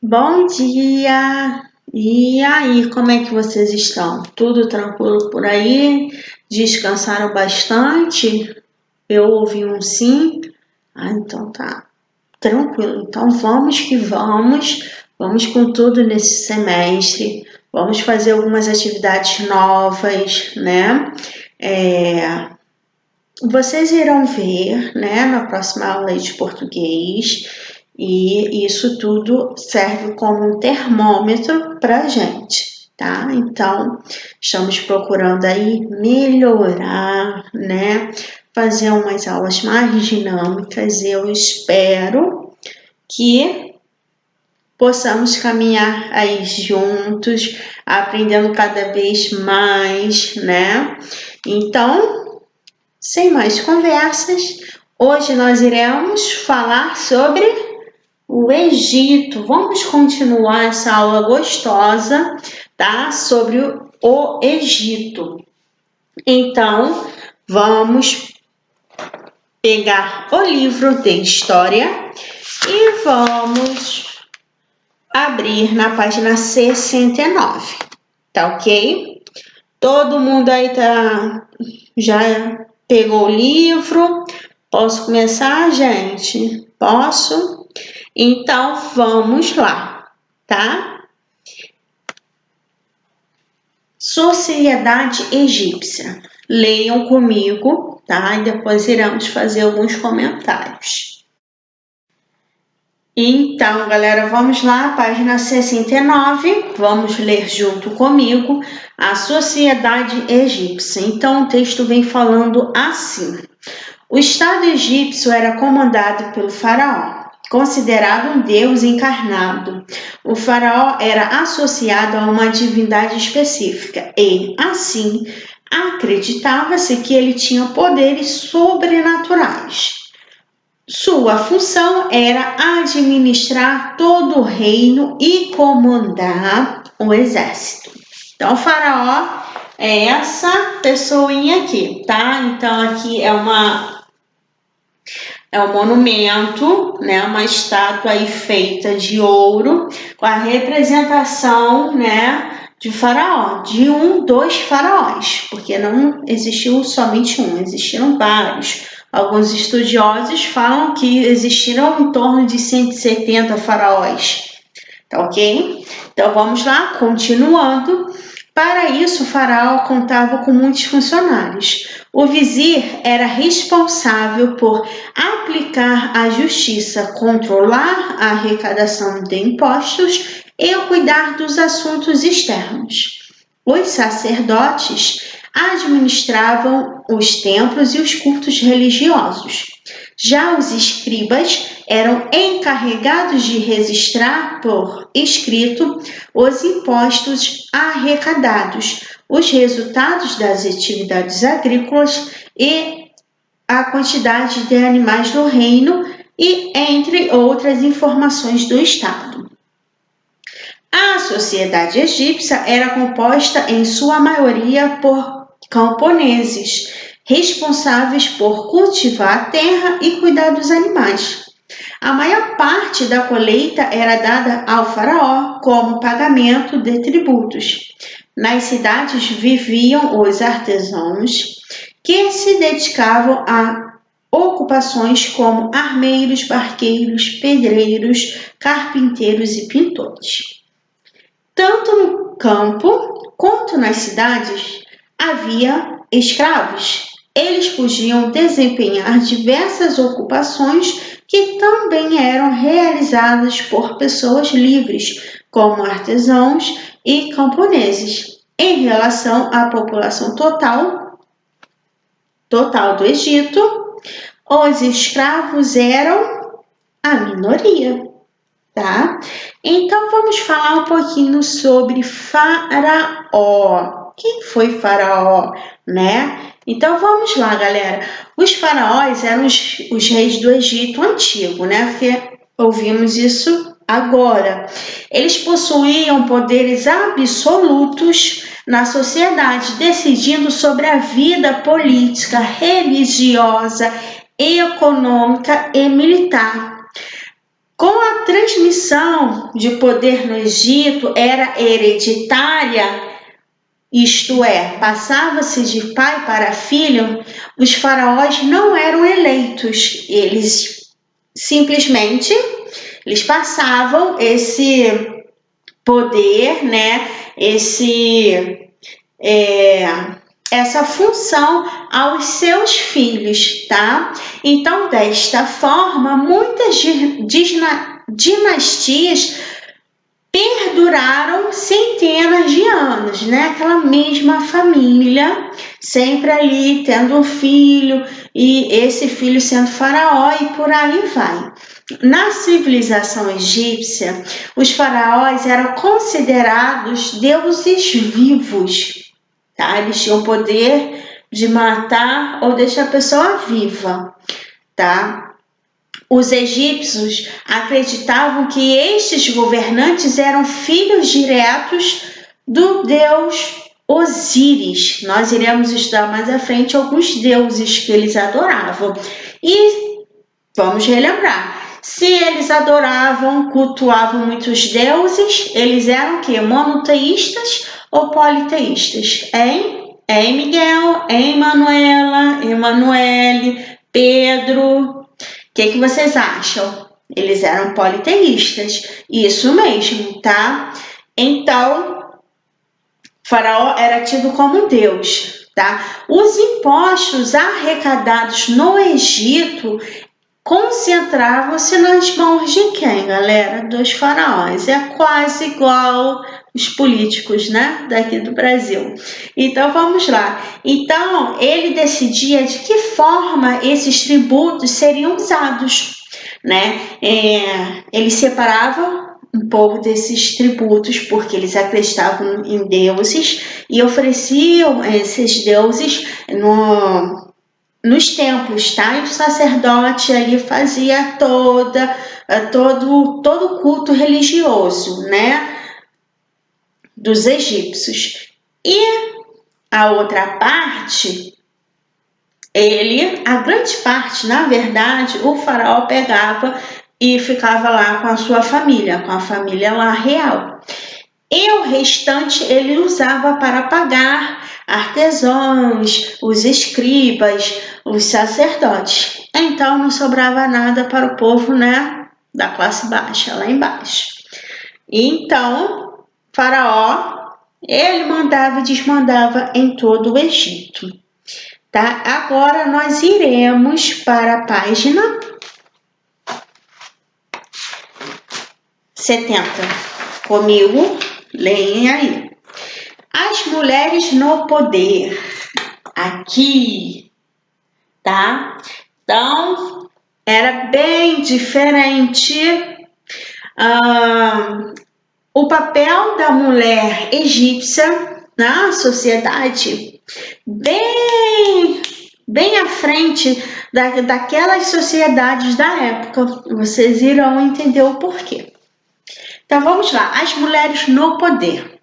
Bom dia! E aí, como é que vocês estão? Tudo tranquilo por aí? Descansaram bastante? Eu ouvi um sim. Então tá. Tranquilo. Então vamos que vamos. Vamos com tudo nesse semestre. Vamos fazer algumas atividades novas, né? Vocês irão ver, né, na próxima aula de português, e isso tudo serve como um termômetro para a gente, tá? Então, estamos procurando aí melhorar, né? Fazer umas aulas mais dinâmicas. Eu espero que possamos caminhar aí juntos, aprendendo cada vez mais, né? Então, sem mais conversas, hoje nós iremos falar sobre o Egito. Vamos continuar essa aula gostosa, tá? Sobre o Egito. Então, vamos pegar o livro de história e vamos abrir na página 69, tá ok? Todo mundo aí já pegou o livro? Posso começar, gente? Posso? Então, vamos lá, tá? Sociedade egípcia. Leiam comigo, tá? E depois iremos fazer alguns comentários. Então, galera, vamos lá, página 69. Vamos ler junto comigo a Sociedade Egípcia. Então, o texto vem falando assim. O Estado egípcio era comandado pelo faraó, considerado um deus encarnado. O faraó era associado a uma divindade específica e, assim, acreditava-se que ele tinha poderes sobrenaturais. Sua função era administrar todo o reino e comandar o exército. Então, o faraó é essa pessoinha aqui, tá? Então, aqui é um monumento, né? Uma estátua aí feita de ouro com a representação, né? De faraó, de dos faraós, porque não existiu somente um, existiram vários. Alguns estudiosos falam que existiram em torno de 170 faraós, tá ok? Então vamos lá, continuando. Para isso, o faraó contava com muitos funcionários. O vizir era responsável por aplicar a justiça, controlar a arrecadação de impostos e cuidar dos assuntos externos. Os sacerdotes administravam os templos e os cultos religiosos. Já os escribas eram encarregados de registrar por escrito os impostos arrecadados, os resultados das atividades agrícolas e a quantidade de animais do reino e entre outras informações do Estado. A sociedade egípcia era composta em sua maioria por camponeses, responsáveis por cultivar a terra e cuidar dos animais. A maior parte da colheita era dada ao faraó como pagamento de tributos. Nas cidades viviam os artesãos, que se dedicavam a ocupações como armeiros, barqueiros, pedreiros, carpinteiros e pintores. Tanto no campo quanto nas cidades havia escravos. Eles podiam desempenhar diversas ocupações que também eram realizadas por pessoas livres, como artesãos e camponeses. Em relação à população total do Egito, os escravos eram a minoria, tá? Então vamos falar um pouquinho sobre Faraó. Quem foi Faraó, né? Então vamos lá, galera. Os faraós eram os reis do Egito antigo, né? Porque ouvimos isso agora. Eles possuíam poderes absolutos na sociedade, decidindo sobre a vida política, religiosa, econômica e militar. Com a transmissão de poder no Egito era hereditária, isto é, passava-se de pai para filho, os faraós não eram eleitos, eles simplesmente passavam esse poder, né, essa função aos seus filhos, tá? Então, desta forma, muitas dinastias perduraram centenas de anos, né? Aquela mesma família, sempre ali tendo um filho e esse filho sendo faraó e por aí vai. Na civilização egípcia, os faraós eram considerados deuses vivos, tá? Eles tinham o poder de matar ou deixar a pessoa viva, tá? Os egípcios acreditavam que estes governantes eram filhos diretos do deus Osíris. Nós iremos estudar mais à frente alguns deuses que eles adoravam. E vamos relembrar. Se eles adoravam, cultuavam muitos deuses, eles eram o quê? Monoteístas ou politeístas? Hein? Miguel? Manuela? Emanuele? Pedro? O que vocês acham? Eles eram politeístas. Isso mesmo, tá? Então, Faraó era tido como Deus, tá? Os impostos arrecadados no Egito concentravam-se nas mãos de quem, galera? Dos faraós. É quase igual os políticos, né? Daqui do Brasil. Então, vamos lá. Então, ele decidia de que forma esses tributos seriam usados, né? Ele separava um pouco desses tributos porque eles acreditavam em deuses e ofereciam esses deuses nos templos, tá? E o sacerdote ali fazia todo o culto religioso, né? Dos egípcios. E a outra parte, a grande parte, na verdade, o faraó pegava e ficava lá com a sua família, com a família lá real. E o restante ele usava para pagar artesãos, os escribas, os sacerdotes. Então não sobrava nada para o povo, né, da classe baixa, lá embaixo. Então, Faraó, ele mandava e desmandava em todo o Egito. Tá? Agora nós iremos para a página 70. Comigo, leem aí. As mulheres no poder. Aqui, tá? Então, era bem diferente o papel da mulher egípcia na sociedade, bem à frente daquelas sociedades da época. Vocês irão entender o porquê. Então, vamos lá. As mulheres no poder.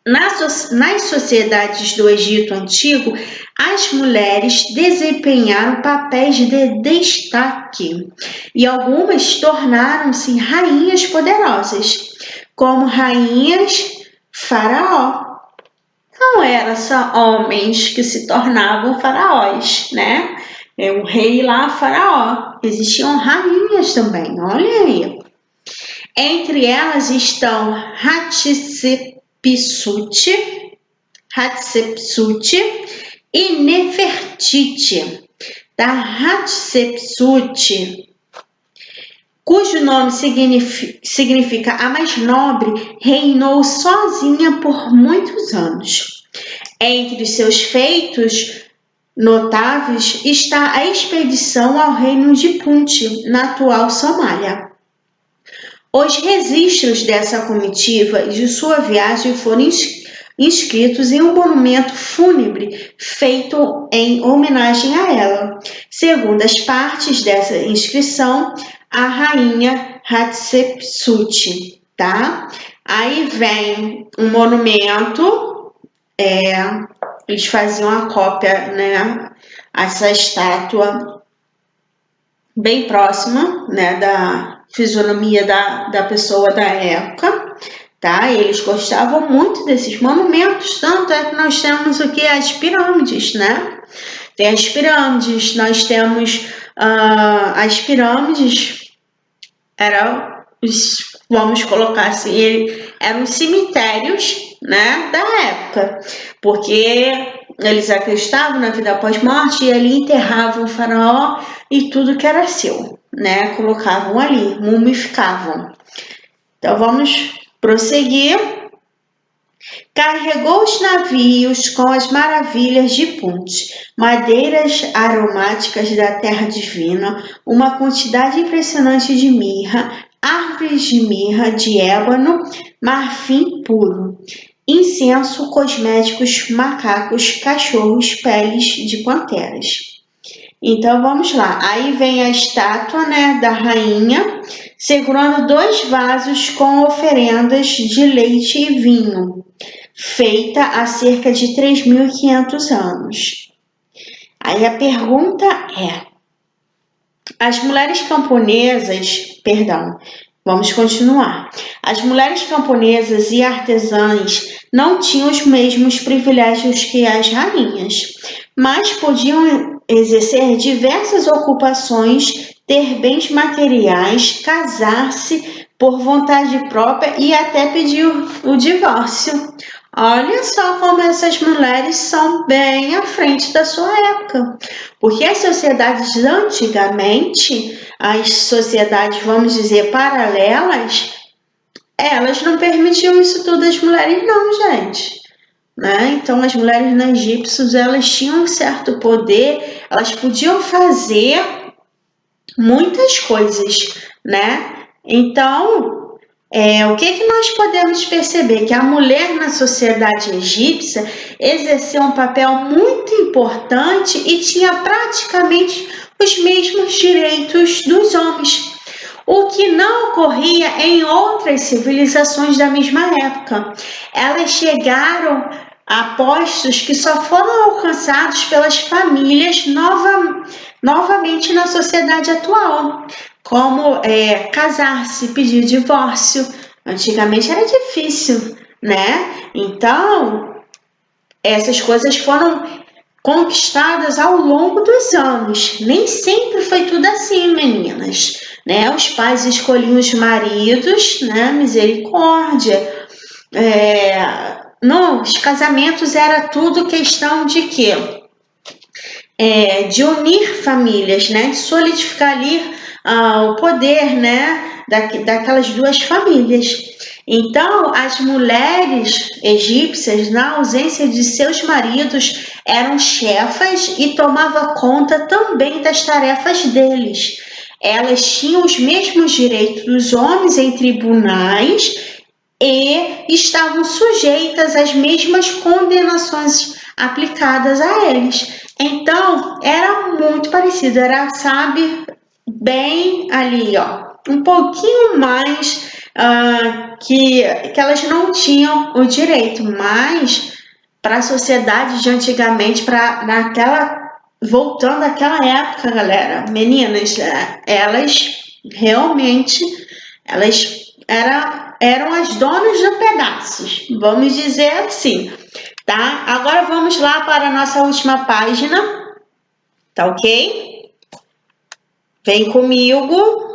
Nas sociedades do Egito Antigo, as mulheres desempenharam papéis de destaque e algumas tornaram-se rainhas poderosas, como rainhas faraó. Não eram só homens que se tornavam faraós, né? O rei lá, faraó. Existiam rainhas também, olha aí. Entre elas estão Hatshepsut e Nefertiti. Da Hatshepsut, cujo nome significa a mais nobre, reinou sozinha por muitos anos. Entre seus feitos notáveis está a expedição ao reino de Punt, na atual Somália. Os registros dessa comitiva e de sua viagem foram inscritos em um monumento fúnebre feito em homenagem a ela. Segundo as partes dessa inscrição, a rainha Hatshepsut, tá? Aí vem um monumento, eles faziam a cópia, né? Essa estátua bem próxima, né? fisionomia da pessoa da época, tá? Eles gostavam muito desses monumentos, tanto é que nós temos o que? As pirâmides, né? Tem as pirâmides, nós temos as pirâmides, vamos colocar assim, eram cemitérios, né, da época, porque eles acreditavam na vida após morte e ali enterravam o faraó e tudo que era seu, né, colocavam ali, mumificavam. Então vamos prosseguir. Carregou os navios com as maravilhas de Punt, madeiras aromáticas da terra divina, uma quantidade impressionante de mirra, árvores de mirra, de ébano, marfim puro, incenso, cosméticos, macacos, cachorros, peles de panteras. Então vamos lá, aí vem a estátua, né, da rainha, segurando 2 vasos com oferendas de leite e vinho, feita há cerca de 3.500 anos. Aí a pergunta é, as mulheres camponesas, vamos continuar. As mulheres camponesas e artesãs não tinham os mesmos privilégios que as rainhas, mas podiam exercer diversas ocupações, ter bens materiais, casar-se por vontade própria e até pedir o divórcio. Olha só como essas mulheres são bem à frente da sua época, porque as sociedades antigamente, as sociedades, vamos dizer, paralelas, elas não permitiam isso tudo às mulheres não, gente. Né? Então, as mulheres egípcias, elas tinham um certo poder, elas podiam fazer muitas coisas, né? Então, o que nós podemos perceber? Que a mulher na sociedade egípcia exerceu um papel muito importante e tinha praticamente os mesmos direitos dos homens, o que não ocorria em outras civilizações da mesma época. Elas chegaram a postos que só foram alcançados pelas famílias novamente na sociedade atual, como casar-se, pedir divórcio. Antigamente era difícil, né? Então, essas coisas foram conquistadas ao longo dos anos. Nem sempre foi tudo assim, meninas, né? Os pais escolhiam os maridos, né? Misericórdia. Não, os casamentos era tudo questão de quê? De unir famílias, né? De solidificar ali o poder, né? Daquelas 2 famílias. Então, as mulheres egípcias, na ausência de seus maridos, eram chefas e tomavam conta também das tarefas deles. Elas tinham os mesmos direitos dos homens em tribunais e estavam sujeitas às mesmas condenações aplicadas a eles. Então, era muito parecido, era, sabe, bem ali, ó, um pouquinho mais que elas não tinham o direito, mas para a sociedade de antigamente, voltando àquela época, galera, meninas, elas realmente, eram as donas de pedaços, vamos dizer assim, tá? Agora vamos lá para a nossa última página, tá ok? Vem comigo.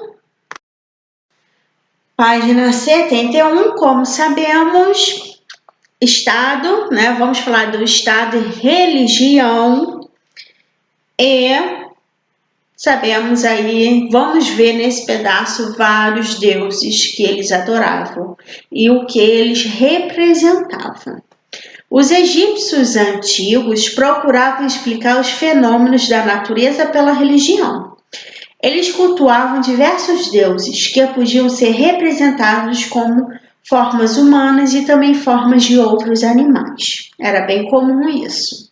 Página 71, como sabemos, Estado, né? Vamos falar do Estado e religião. E sabemos aí, vamos ver nesse pedaço vários deuses que eles adoravam e o que eles representavam. Os egípcios antigos procuravam explicar os fenômenos da natureza pela religião. Eles cultuavam diversos deuses que podiam ser representados como formas humanas e também formas de outros animais. Era bem comum isso.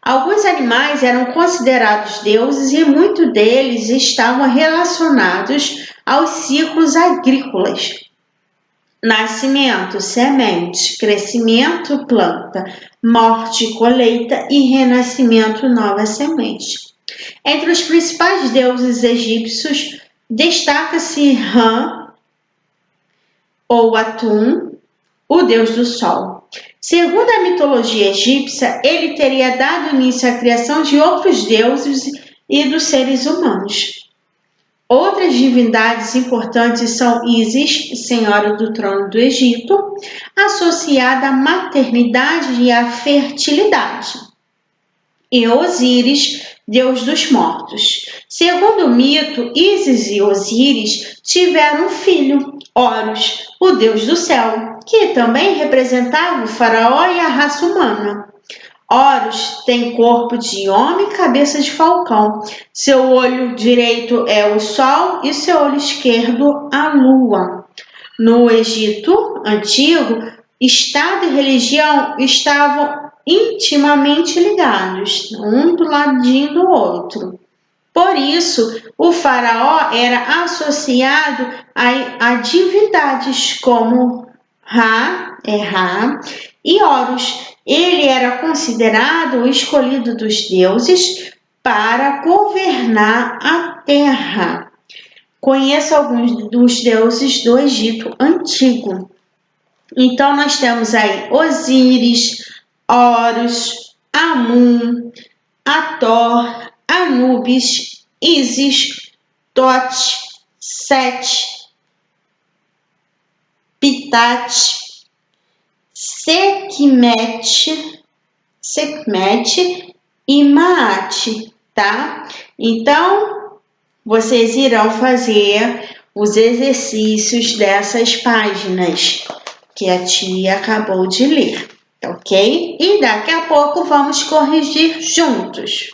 Alguns animais eram considerados deuses e muitos deles estavam relacionados aos ciclos agrícolas. Nascimento, semente, crescimento, planta, morte, colheita e renascimento, nova semente. Entre os principais deuses egípcios, destaca-se Ra ou Atum, o deus do sol. Segundo a mitologia egípcia, ele teria dado início à criação de outros deuses e dos seres humanos. Outras divindades importantes são Ísis, senhora do trono do Egito, associada à maternidade e à fertilidade, e Osíris, deus dos mortos. Segundo o mito, Ísis e Osíris tiveram um filho, Horus, o deus do céu, que também representava o faraó e a raça humana. Horus tem corpo de homem e cabeça de falcão. Seu olho direito é o sol e seu olho esquerdo a lua. No Egito antigo, Estado e religião estavam intimamente ligados, um do ladinho do outro. Por isso, o faraó era associado a divindades como Ra e Horus. Ele era considerado o escolhido dos deuses para governar a terra. Conheça alguns dos deuses do Egito antigo. Então, nós temos aí Osíris, Horus, Amun, Hathor, Anubis, Ísis, Tote, Sete, Pitate, Sekhmet e Maat, tá? Então, vocês irão fazer os exercícios dessas páginas que a tia acabou de ler, ok? E daqui a pouco vamos corrigir juntos.